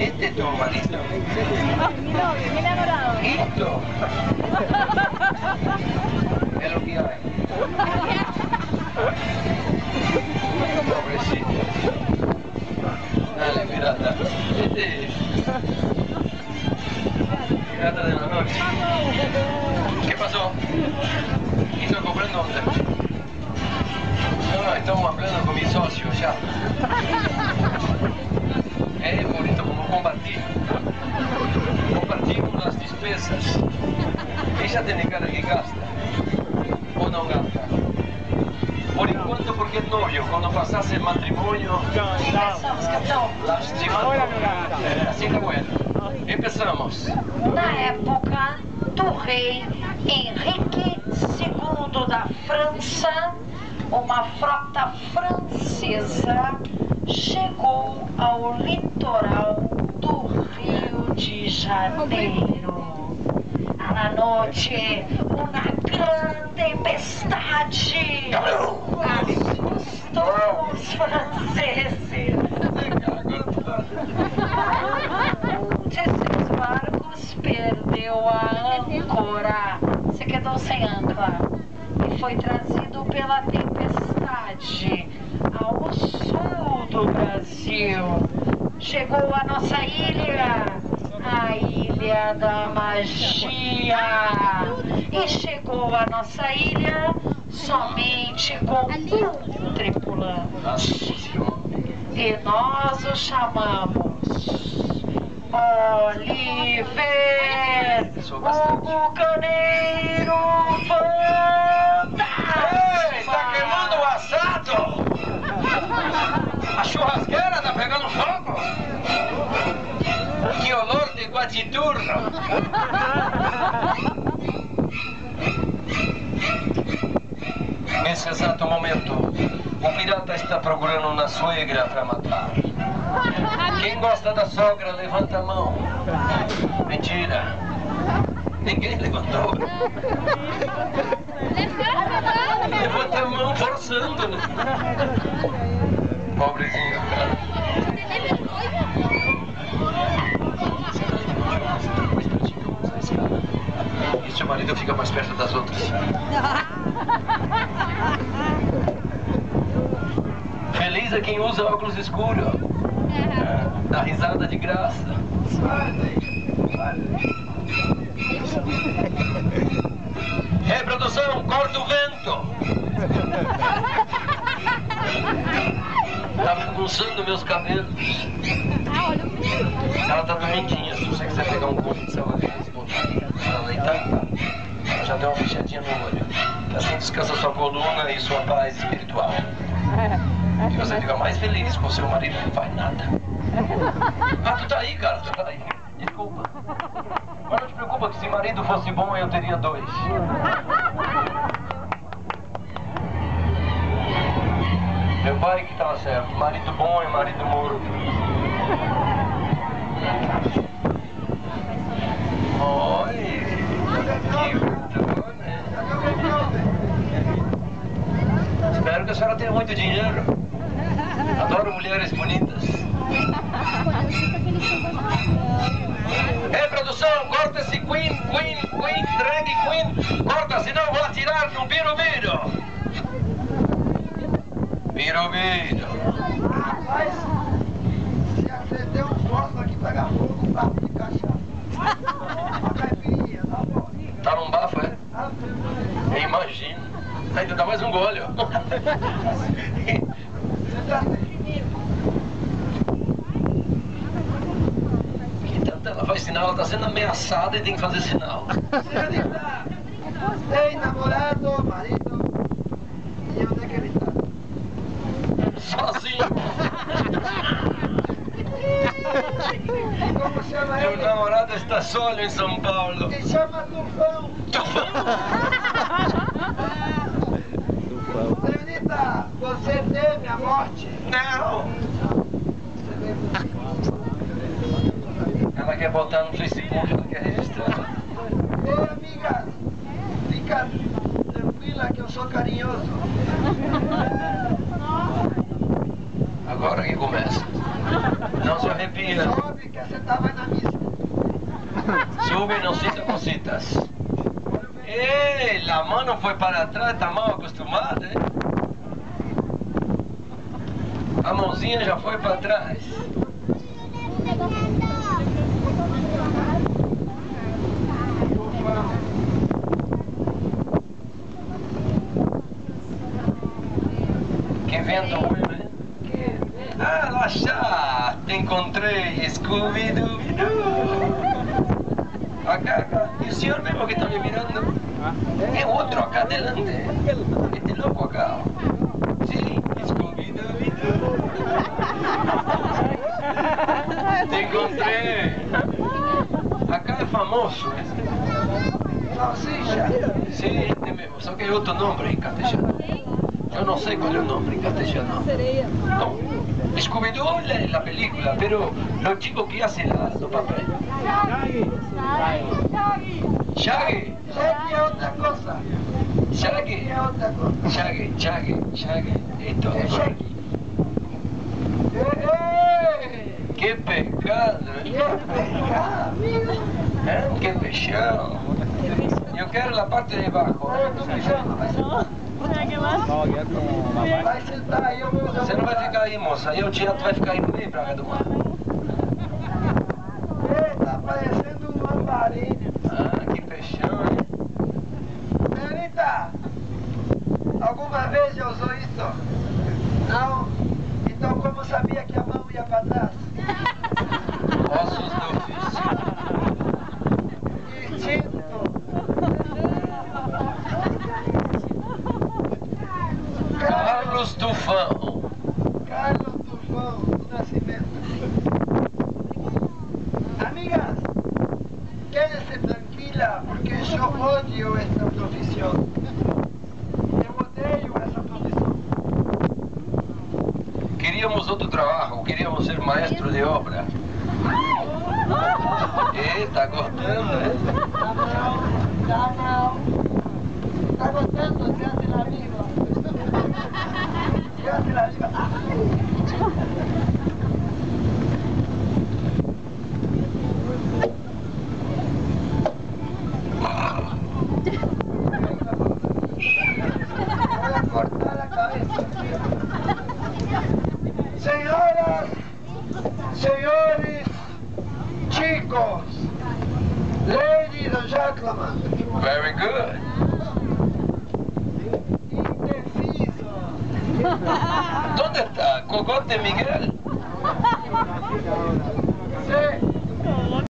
Este es tu marido. Mi novio, mi enamorado. Esto es lo que hay. Pobrecito. Dale, pirata. Este es pirata de la noche. ¿Qué pasó? ¿Hizo comprar dónde? No, estamos hablando con mi socio ya. Es bonito como compartir. Compartimos las despesas. Ella tiene cara que gasta. O no gasta. Por enquanto porque es novio. Cuando pasase el matrimonio... Começamos, capitão. Lastimado. Assim tá bueno. Empezamos. Na época do rei Henrique II da França, uma frota francesa chegou ao litoral do Rio de Janeiro. À noite, uma grande tempestade assustou os franceses. Um de seus barcos perdeu a âncora, se quedou sem âncora e foi trazido pela tempestade ao sul do Brasil. Chegou à nossa ilha, a Ilha da Magia, e chegou à nossa ilha somente com um tripulante. E nós o chamamos Oliver, o bucaneiro fantasma. Ei, tá queimando o assado! A churrasqueira tá pegando fogo! Que olor de guatiturno! Nesse exato momento, o pirata está procurando uma suegra para matar. Quem gosta da sogra, levanta a mão. Mentira. Ninguém levantou. Levanta a mão forçando, né? Pobrezinho, cara. E seu marido fica mais perto das outras. Feliz é quem usa óculos escuros. Dá risada de graça. Reprodução, corta o vento. Tá bagunçando meus cabelos. Ela tá dormidinha. Se você quiser pegar um pouco de salva-vidas e botar pra deitar, ela já deu uma fechadinha no olho. Assim descansa sua coluna e sua paz espiritual. E você fica mais feliz com seu marido que não faz nada. Ah, tu tá aí, cara, tu tá aí. Desculpa. Mas não te preocupa que se marido fosse bom eu teria dois. Meu pai que tava certo. Marido bom é marido morto. Olha, que bonito, né? Espero que a senhora tenha muito dinheiro. Adoro mulheres bonitas. Ei, produção, corta esse Queen, drag Queen. Corta, senão vou atirar no Birubiru. Birubiru. Rapaz, se acender um fósforo aqui, pegar fogo, um bafo de cachaça. Uma caipirinha, tá bom? Tá num bafo, é? Imagina. Ainda dá mais um gole, ó. Então ela faz sinal, ela tá sendo ameaçada e tem que fazer sinal. Senhorita, tem namorado, marido, e onde é que ele tá? Sozinho. Como chama Meu ele? namorado está solo em São Paulo. Se chama Tufão. Senhorita, você teme a morte? Não. Ela quer botar no Facebook, ela quer registrar. Ei, amiga, fica tranquila que eu sou carinhoso. Agora que começa. No se arrepia. Sobe que você estava na missa. Sube, no cita cositas. La mano fue para atrás, está mal acostumada, ¿eh? A mãozinha já foi para trás. Que vento bueno, ¿eh? Ah, lá está, te encontrei, Scooby-Doo. Acá, y el señor mismo que está me mirando. Es otro acá adelante. Este loco acá. Sí, Scooby-Doo. Te encontré. Acá es famoso, ¿eh? Salsicha. Sí, este mismo, só que hay otro nombre en castellano. Yo no sé cuál es el nombre en castellano. No, Scooby-Doo es la película, pero los chicos que hacen los papeles. Shaggy. Shaggy é outra coisa. Shaggy. É outra coisa. Shaggy. Esto É es Shaggy. Qué pecado, Que ¿eh? pecado. Qué pechado. Yo quiero la parte de abajo. Olha, eu tô mijando, vai sentar. ¿Qué más? Vai sentar aí, eu vou... Você não vai ficar aí, moça. Aí o teatro vai ficar aí no meio, Praga do Mar. Tá parecendo um lambarino. Ah, que peixão, hein? Benita, alguma vez já usou isso? Não? Então como sabia que a mão ia para trás? Ossos do ofício. Instinto. Carlos Tufão. Carlos Tufão do Nascimento. Amigas, quédense tranquila porque yo odio esta profesión. Eu odeio essa profissão. Queríamos otro trabajo, queríamos ser maestro de obra. Está gostando, ¿eh? Não. Tá gostando? Diante da língua. Diante da língua. Voy a cortar la cabeza. Señoras, señores, chicos, ladies and gentlemen, Very good. indeciso. ¿Dónde está? ¿Cogote Miguel?